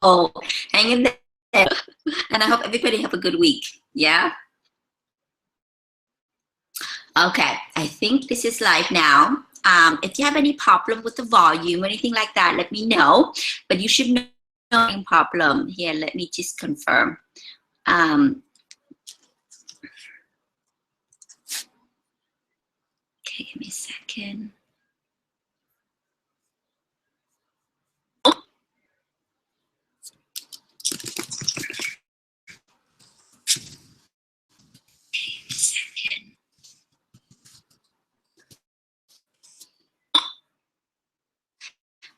hang in there. And I hope everybody have a good week. Yeah. Okay, I think this is live now. If you have any problem with the volume or anything like that, let me know. But you should know no problem. Here, let me just confirm. Okay, give me a second.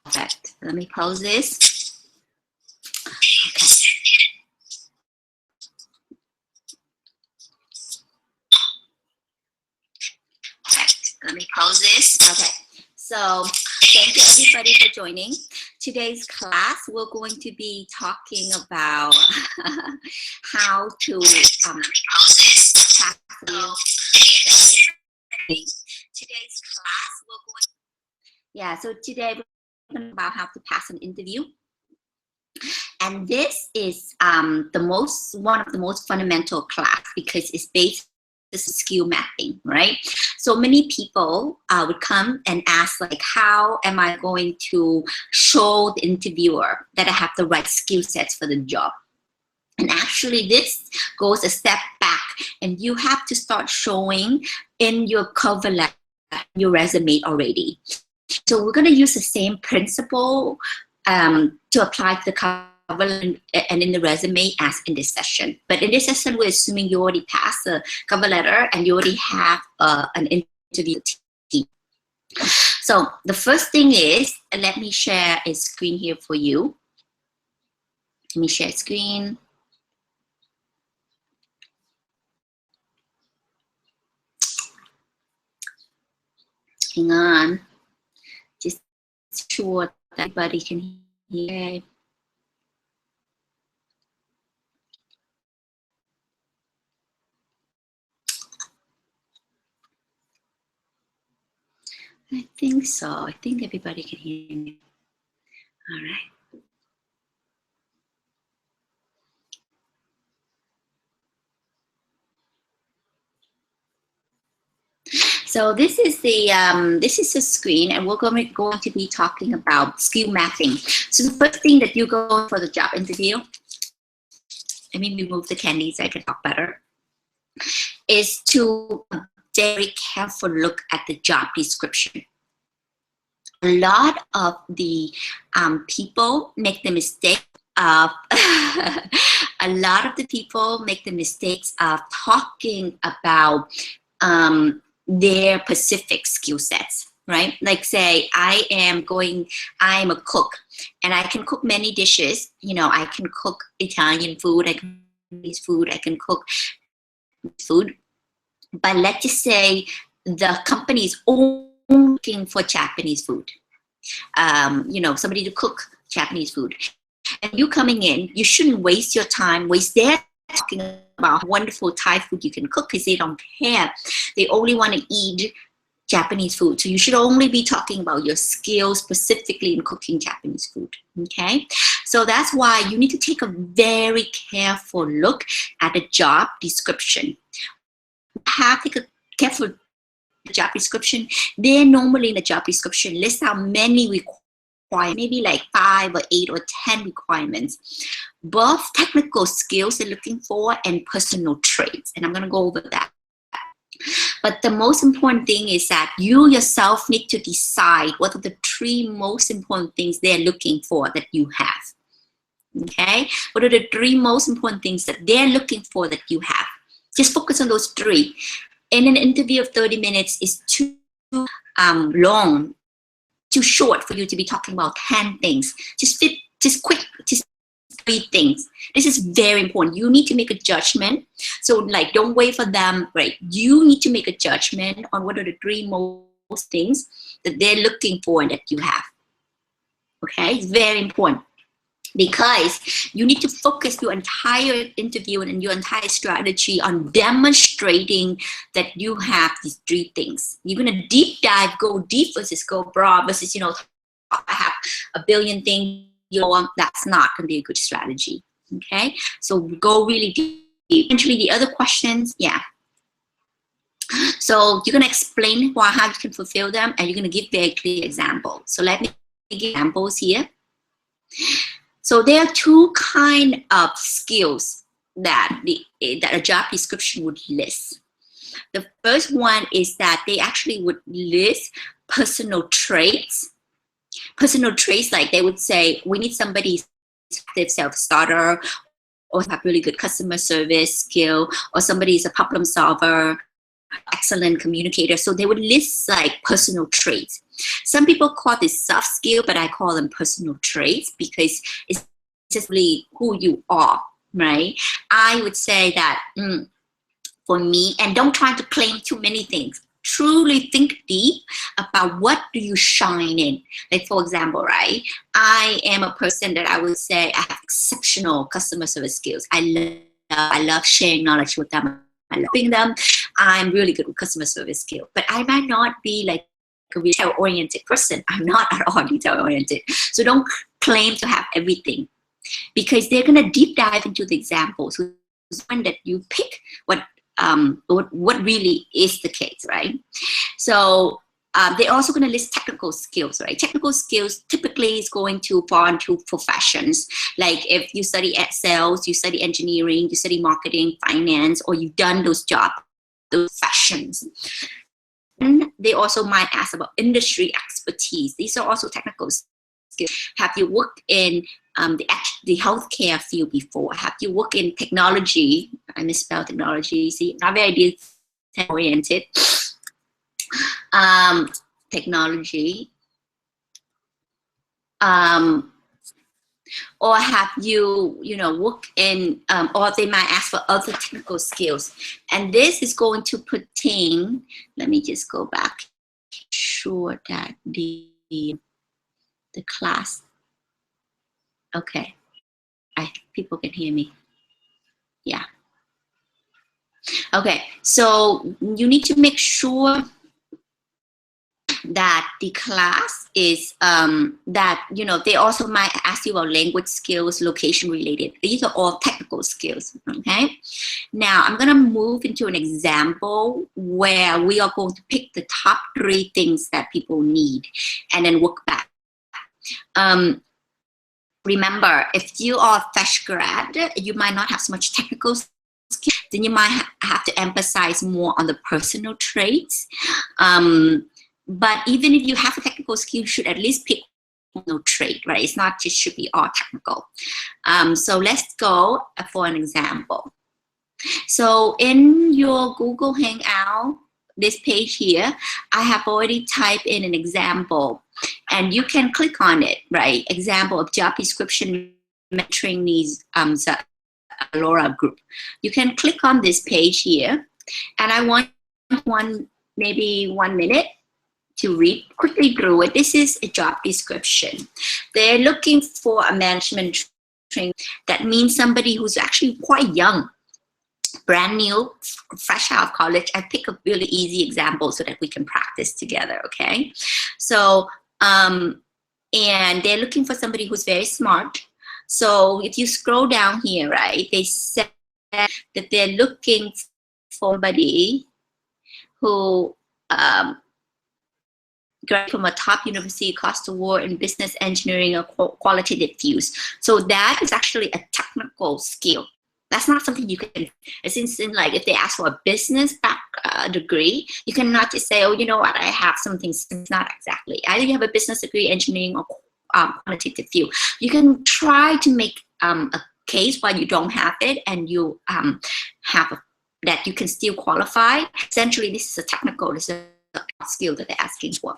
Perfect. Let me pause this. Okay. Perfect. Let me pause this. Okay. So thank you everybody for joining. Today's class, we're going to be talking about how to Today's class, we're going so today we're going to about how to pass an interview. And this is one of the most fundamental class because it's based on skill mapping, right? So many people would come and ask, like, how am I going to show the interviewer that I have the right skill sets for the job? And actually this goes a step back, and you have to start showing in your cover letter, your resume already. So we're going to use the same principle to apply to the cover and in the resume as in this session. But in this session, we're assuming you already passed the cover letter and you already have an interview team. So the first thing is, let me share a screen here for you. Let me share screen. Hang on. Just sure that everybody can hear. I think so. I think everybody can hear me. All right. So this is the screen, and we're going to be talking about skill mapping. So the first thing that you go for the job interview, let me remove the candy so I can talk better, is to very careful look at the job description. A lot of the people make the mistake of a lot of the people make the mistakes of talking about their specific skill sets, right? Like say, I am a cook and I can cook many dishes. You know, I can cook Italian food, I can cook food, I can cook food. But let's just say the company is only looking for Japanese food. You know, somebody to cook Japanese food. And you coming in, you shouldn't waste your time, waste their talking about wonderful Thai food you can cook because they don't care. They only want to eat Japanese food. So you should only be talking about your skills specifically in cooking Japanese food. Okay? So that's why you need to take a very careful look at the job description. Take a careful job description. They normally in the job description list out many requirements, maybe like 5 or 8 or 10 requirements, both technical skills they're looking for and personal traits. And I'm going to go over that. But the most important thing is that you yourself need to decide what are the 3 most important things they're looking for that you have. Okay? What are the 3 most important things that they're looking for that you have? Just focus on those 3. In an interview of 30 minutes is too long, too short for you to be talking about 10 things. Just 3 things. This is very important. You need to make a judgment. So like, don't wait for them, right? You need to make a judgment on what are the 3 most things that they're looking for and that you have. Okay, it's very important. Because you need to focus your entire interview and your entire strategy on demonstrating that you have these 3 things. You're going to deep dive, go deep versus go broad versus, you know, I have a billion things that's not going to be a good strategy. Okay, so go really deep. Eventually, the other questions, yeah. So you're going to explain how you can fulfill them, and you're going to give very clear examples. So let me give examples here. So there are two kinds of skills that a job description would list. The first one is that they actually would list personal traits. Personal traits, like they would say, we need somebody self-starter, or have really good customer service skill, or somebody is a problem solver, excellent communicator. So they would list like personal traits. Some people call this soft skill, but I call them personal traits because it's just really who you are, right? I would say that for me, and don't try to claim too many things. Truly think deep about what do you shine in. Like for example, right? I am a person that I would say I have exceptional customer service skills. I love sharing knowledge with them. I love helping them. I'm really good with customer service skills, but I might not be like a retail-oriented person. I'm not at all retail-oriented. So don't claim to have everything, because they're gonna deep dive into the examples. So when that you pick what really is the case, right? So they're also going to list technical skills, right? Technical skills typically is going to fall into professions. Like if you study sales, you study engineering, you study marketing, finance, or you've done those jobs, those professions. And they also might ask about industry expertise. These are also technical skills. Have you worked in the healthcare field before? Have you worked in technology? I misspelled technology. See, not very detail-oriented. Technology. Or have you, worked in, or they might ask for other technical skills. And this is going to pertain, let me just go back, sure that the class, okay, people can hear me. Yeah. Okay, so you need to make sure that the class is that they also might ask you about language skills, location related. These are all technical skills. Okay, now I'm going to move into an example where we are going to pick the top 3 things that people need and then work back. Remember, if you are a fresh grad, you might not have so much technical skills. Then you might have to emphasize more on the personal traits. But even if you have a technical skill, you should at least pick no trait, right? It's not just should be all technical. So let's go for an example. So in your Google Hangout, this page here, I have already typed in an example, and you can click on it, right? Example of job description mentoring needs Laura group. You can click on this page here, and I want maybe 1 minute to read quickly through it. This is a job description. They're looking for a management training. That means somebody who's actually quite young, brand new, fresh out of college. I pick a really easy example so that we can practice together, okay? So, and they're looking for somebody who's very smart. So if you scroll down here, right, they said that they're looking for somebody who graduated from a top university across the world in business engineering or qualitative views. So that is actually a technical skill. That's not something you can, since like if they ask for a business degree, you cannot just say, oh, you know what, I have something. It's not exactly. Either you have a business degree, engineering, or quantitative view. You can try to make a case why you don't have it, and you have that you can still qualify. Essentially, this is a technical, this is a skill that they're asking for.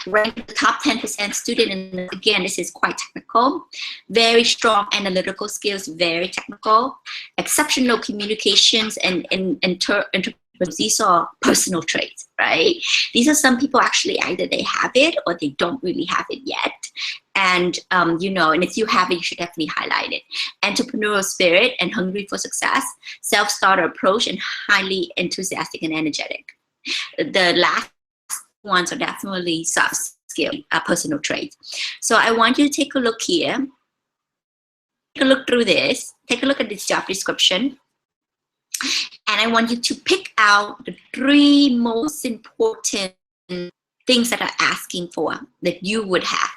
Rank the top 10% student, and again, this is quite technical. Very strong analytical skills, very technical. Exceptional communications and these are personal traits, right? These are some people actually either they have it or they don't really have it yet. And, and if you have it, you should definitely highlight it. Entrepreneurial spirit and hungry for success, self-starter approach, and highly enthusiastic and energetic. The last ones are definitely soft skill, personal trait. So I want you to take a look here. Take a look through this. Take a look at this job description. And I want you to pick out the 3 most important things that are asking for that you would have.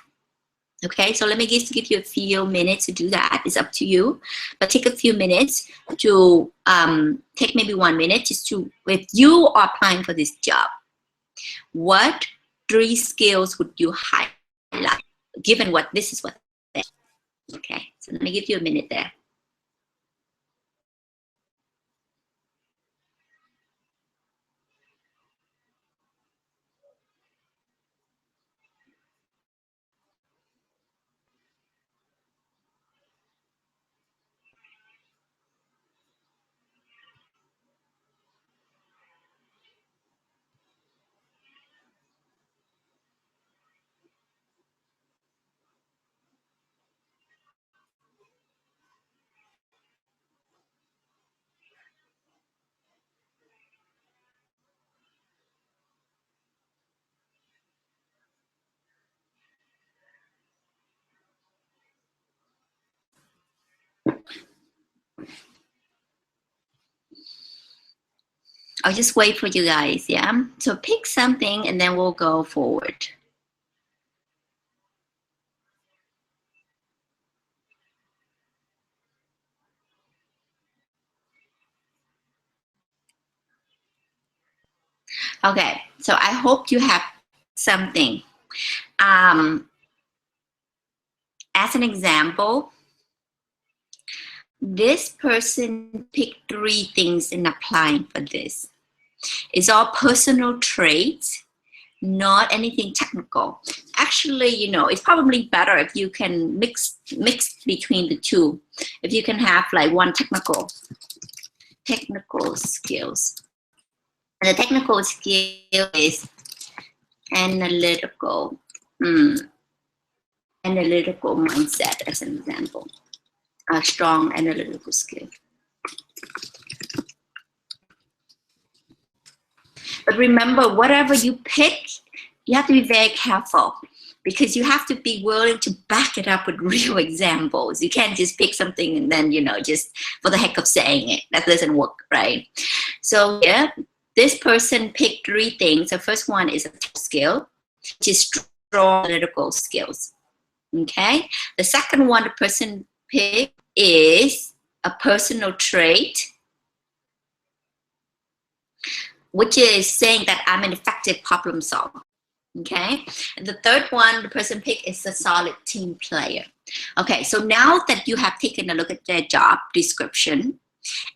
Okay, so let me just give you a few minutes to do that. It's up to you, but take a few minutes to take maybe 1 minute just to, if you are applying for this job, what 3 skills would you highlight given what this is what? Okay, so let me give you a minute there. I'll just wait for you guys, yeah? So pick something and then we'll go forward. Okay, so I hope you have something. As an example, this person picked 3 things in applying for this. It's all personal traits, not anything technical. Actually, you know, it's probably better if you can mix between the 2. If you can have like one technical skills. And the technical skill is analytical mindset, as an example. A strong analytical skill. But remember, whatever you pick, you have to be very careful because you have to be willing to back it up with real examples. You can't just pick something and then, you know, just for the heck of saying it. That doesn't work, right? So yeah, this person picked 3 things. The first one is a skill, which is strong analytical skills. Okay. The second one the person picked is a personal trait, which is saying that I'm an effective problem solver. Okay. And the third one the person picked is a solid team player. Okay. So now that you have taken a look at their job description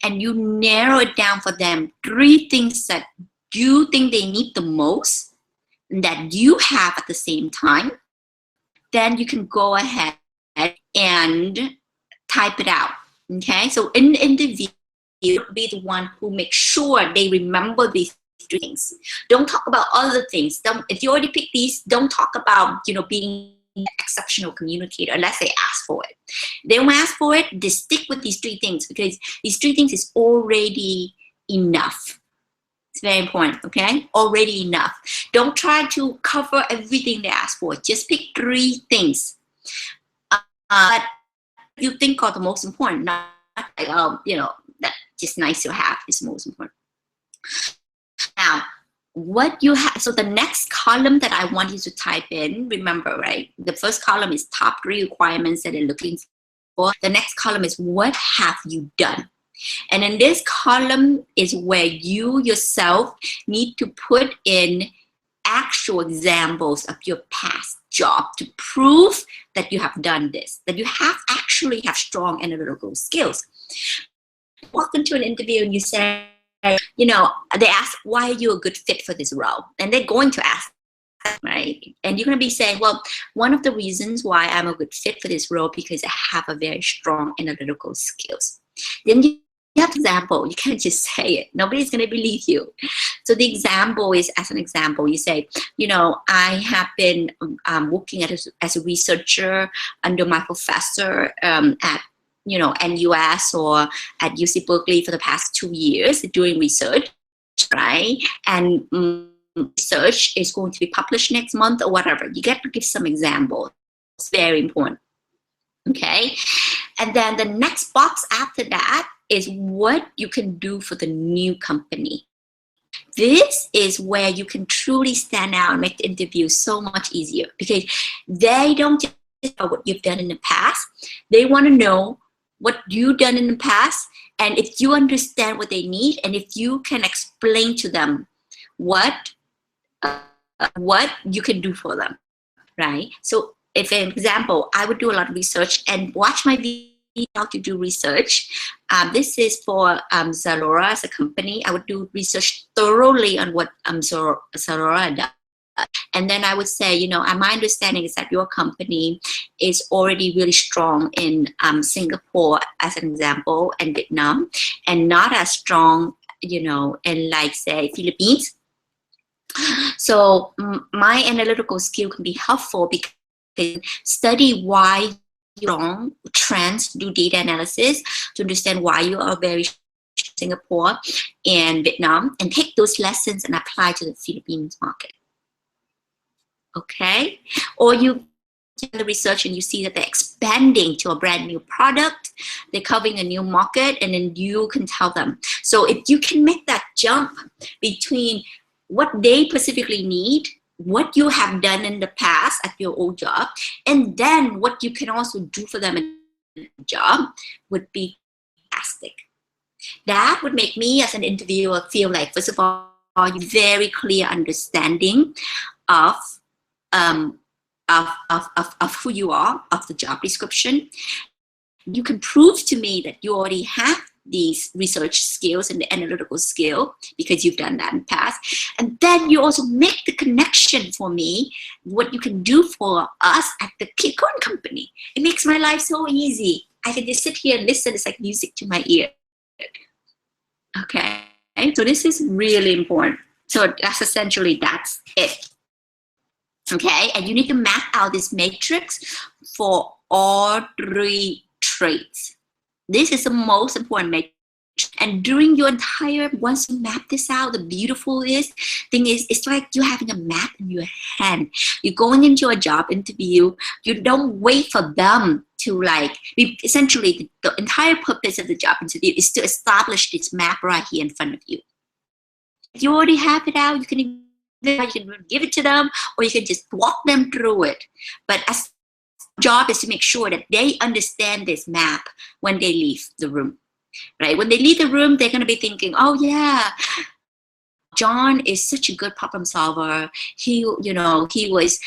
and you narrow it down for them, 3 things that you think they need the most that you have at the same time, then you can go ahead and type it out. Okay, so in the interview, you'll be the one who makes sure they remember these 3 things. Don't talk about other things. If you already picked these, don't talk about, you know, being an exceptional communicator unless they ask for it. They don't ask for it, they stick with these 3 things because these 3 things is already enough. It's very important, okay? Already enough. Don't try to cover everything they ask for. Just pick 3 things that you think are the most important. Not like, you know, that's just nice to have is most important. Now, what you have, so the next column that I want you to type in, remember, right? The first column is top 3 requirements that they're looking for. The next column is what have you done? And in this column is where you yourself need to put in actual examples of your past job to prove that you have done this, that you have actually have strong analytical skills. Walk into an interview and you say, you know, they ask, why are you a good fit for this role? And they're going to ask, right? And you're going to be saying, well, one of the reasons why I'm a good fit for this role because I have a very strong analytical skills. Then you have an example. You can't just say it. Nobody's going to believe you. So the example is, as an example, you say, you know, I have been working as a researcher under my professor at, you know, NUS or at UC Berkeley for the past 2 years doing research, right? And research is going to be published next month or whatever. You get to give some examples. It's very important. Okay, and then the next box after that is what you can do for the new company. This is where you can truly stand out and make the interview so much easier, because they don't just know what you've done in the past. They want to know what you've done in the past, and if you understand what they need, and if you can explain to them what you can do for them, right? So if, an example, I would do a lot of research and watch my video how to do research. This is for Zalora as a company. I would do research thoroughly on what Zalora does. And then I would say, you know, my understanding is that your company is already really strong in Singapore, as an example, and Vietnam, and not as strong, you know, in, like, say, Philippines. So my analytical skill can be helpful because they study why you're wrong, trends, do data analysis to understand why you are very Singapore and Vietnam, and take those lessons and apply to the Philippines market. Okay, or you do the research and you see that they're expanding to a brand new product, they're covering a new market, and then you can tell them. So if you can make that jump between what they specifically need, what you have done in the past at your old job, and then what you can also do for them in the job, would be fantastic. That would make me as an interviewer feel like, first of all, you very clear understanding of who you are, of the job description. You can prove to me that you already have these research skills and the analytical skill because you've done that in the past. And then you also make the connection for me, what you can do for us at the Kikon company. It makes my life so easy. I can just sit here and listen. It's like music to my ear. Okay, so this is really important. So that's essentially, that's it. Okay, and you need to map out this matrix for all 3 traits. This is the most important matrix. And during your entire, once you map this out, the beautiful thing is, it's like you're having a map in your hand. You're going into a job interview. You don't wait for them to, like, essentially the entire purpose of the job interview is to establish this map right here in front of you. If you already have it out, you can give it to them, or you can just walk them through it. But as job is to make sure that they understand this map when they leave the room, right? When they leave the room, they're going to be thinking, oh yeah, John is such a good problem solver. He, you know, he was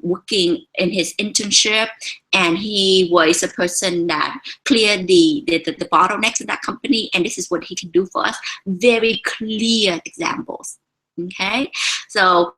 working in his internship, and he was a person that cleared the bottlenecks in that company, and this is what he can do for us. Very clear examples. Okay, so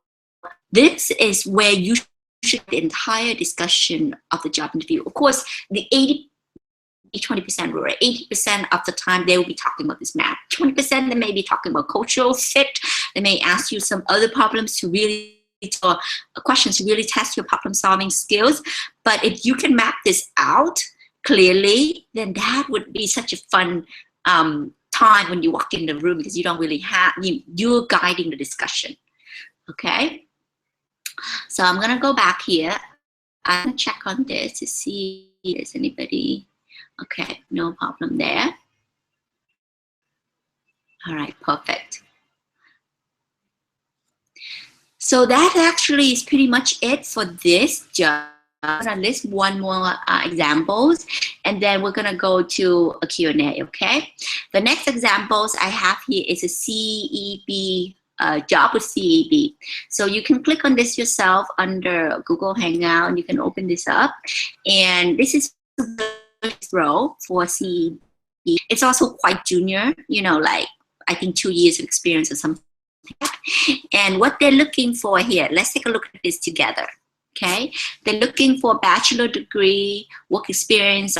this is where you should the entire discussion of the job interview. Of course, the 20% rule, right? 80% of the time they will be talking about this map. 20% they may be talking about cultural fit. They may ask you some other problems to really, or questions to really test your problem solving skills. But if you can map this out clearly, then that would be such a fun time when you walk in the room, because you don't really have, you're guiding the discussion. Okay, so I'm gonna go back here. I'm gonna check on this to see if there's anybody. Okay, no problem there. All right, perfect. So that actually is pretty much it for this job. I'm gonna list one more examples, and then we're gonna go to a Q&A, okay? The next examples I have here is a CEB job with CEB. So you can click on this yourself under Google Hangout, and you can open this up. And this is the role for CEB. It's also quite junior, you know, like I think 2 years of experience or something. And what they're looking for here, let's take a look at this together. Okay, they're looking for a bachelor degree, work experience,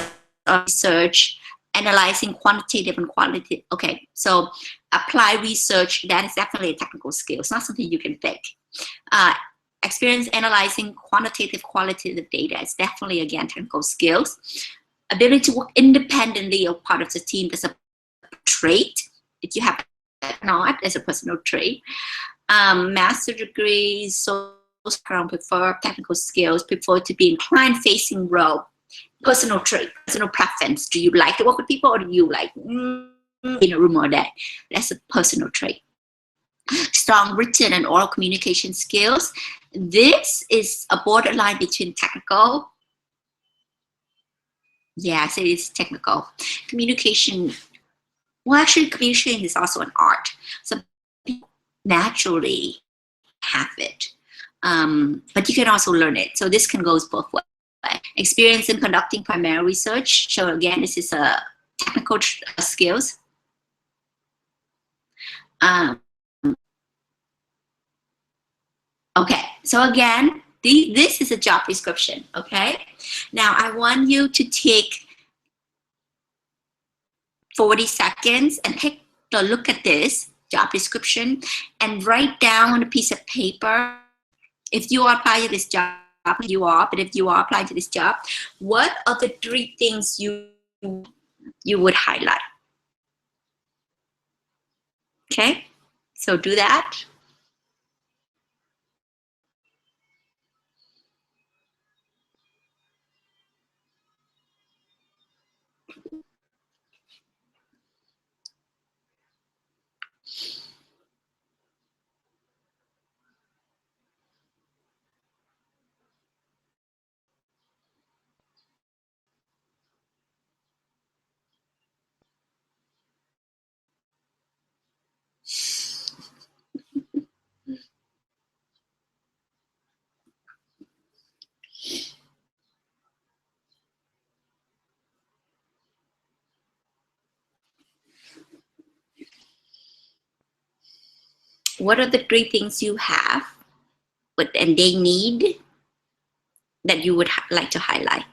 research, analyzing quantitative and qualitative. Okay, so apply research, that is definitely a technical skill. It's not something you can fake. Experience analyzing quantitative, qualitative data is definitely, again, technical skills. Ability to work independently or part of the team is a trait. If you have that, not as a personal trait. master degrees, so prefer technical skills, prefer to be in client-facing role. Personal trait, personal preference. Do you like to work with people, or do you like in a room all day? That's a personal trait. Strong written and oral communication skills. This is a borderline between technical. Yes, it is technical. Communication. Well, actually, communication is also an art. Some people naturally have it, but you can also learn it. So this can go both ways. Experience in conducting primary research. So again, this is a technical skills. Okay, so again, this is a job description. Okay, now I want you to take 40 seconds and take a look at this job description and write down on a piece of paper. If you are applying to this job, you are, but if you are applying to this job, what are the 3 things you would highlight? Okay, so do that. What are the 3 things you have, and they need, that you would like to highlight?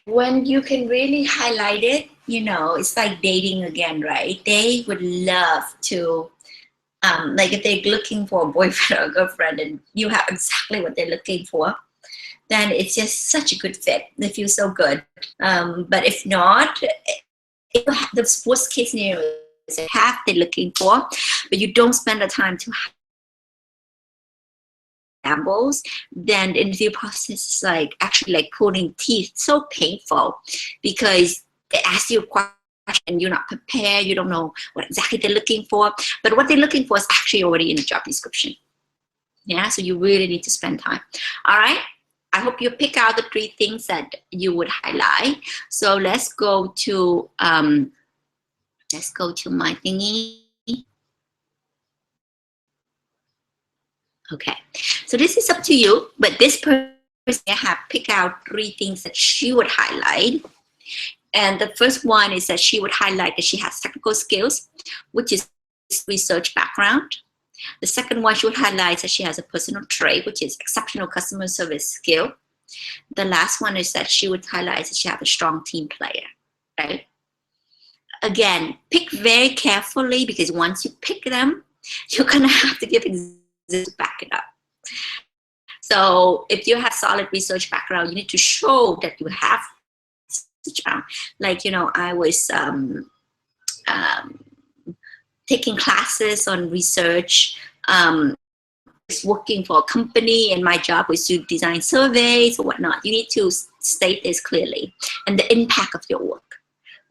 When you can really highlight it, you know, it's like dating again, right? They would love to, like if they're looking for a boyfriend or a girlfriend and you have exactly what they're looking for, then it's just such a good fit. They feel so good. But if not, if you have the worst case scenario is half they're looking for, but you don't spend the time to examples, then the interview process is like actually like pulling teeth, so painful, because they ask you a question and you're not prepared, you don't know what exactly they're looking for, but what they're looking for is actually already in the job description. Yeah, so you really need to spend time. All right, I hope you pick out the 3 things that you would highlight. So let's go to my thingy. Okay, so this is up to you, but this person have pick out 3 things that she would highlight. And the first one is that she would highlight that she has technical skills, which is research background. The second one she would highlight that she has a personal trait, which is exceptional customer service skill. The last one is that she would highlight that she has a strong team player, right? Again, pick very carefully, because once you pick them, you're gonna have to give examples to back it up. So if you have solid research background, you need to show that you have, like, you know, I was taking classes on research, working for a company, and my job was to design surveys or whatnot. You need to state this clearly, and the impact of your work.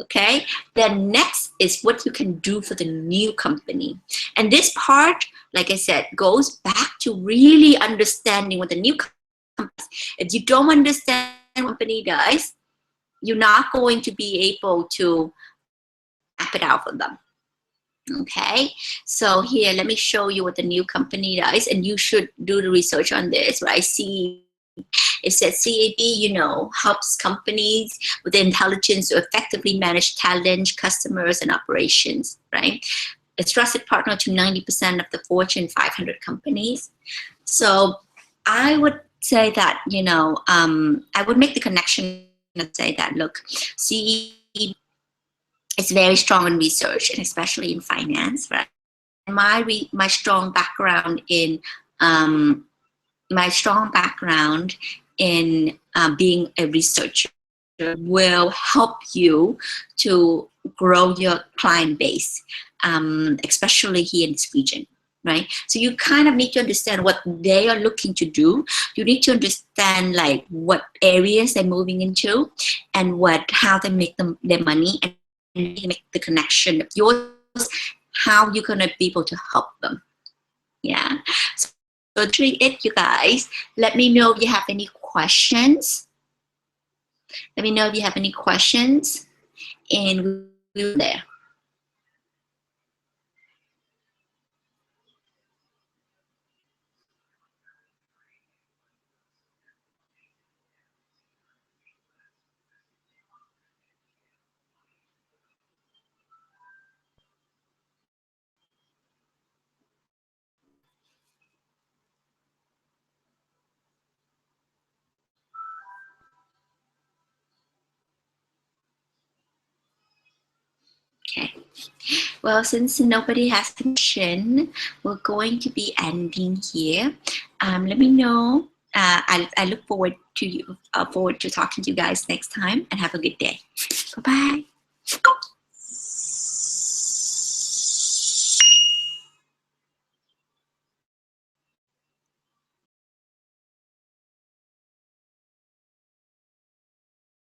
Okay, then next is what you can do for the new company. And this part, like I said, goes back to really understanding what the new company does. If you don't understand what the company does, you're not going to be able to map it out for them. Okay, so here, let me show you what the new company does, and you should do the research on this, right? See, it says CAB, you know, helps companies with the intelligence to effectively manage talent, customers, and operations, right? It's trusted partner to 90% of the Fortune 500 companies. So I would say that, you know, I would make the connection and say that, look, CAB is very strong in research, and especially in finance, right? my strong background in being a researcher will help you to grow your client base, especially here in this region, right? So you kind of need to understand what they are looking to do. You need to understand like what areas they're moving into and how they make their money, and make the connection of yours, how you're gonna be able to help them. Yeah. So treat it, you guys. Let me know if you have any questions. Let me know if you have any questions, and we'll there. Okay. Well, since nobody has a question, we're going to be ending here. Let me know. I look forward to talking to you guys next time, and have a good day. Bye bye.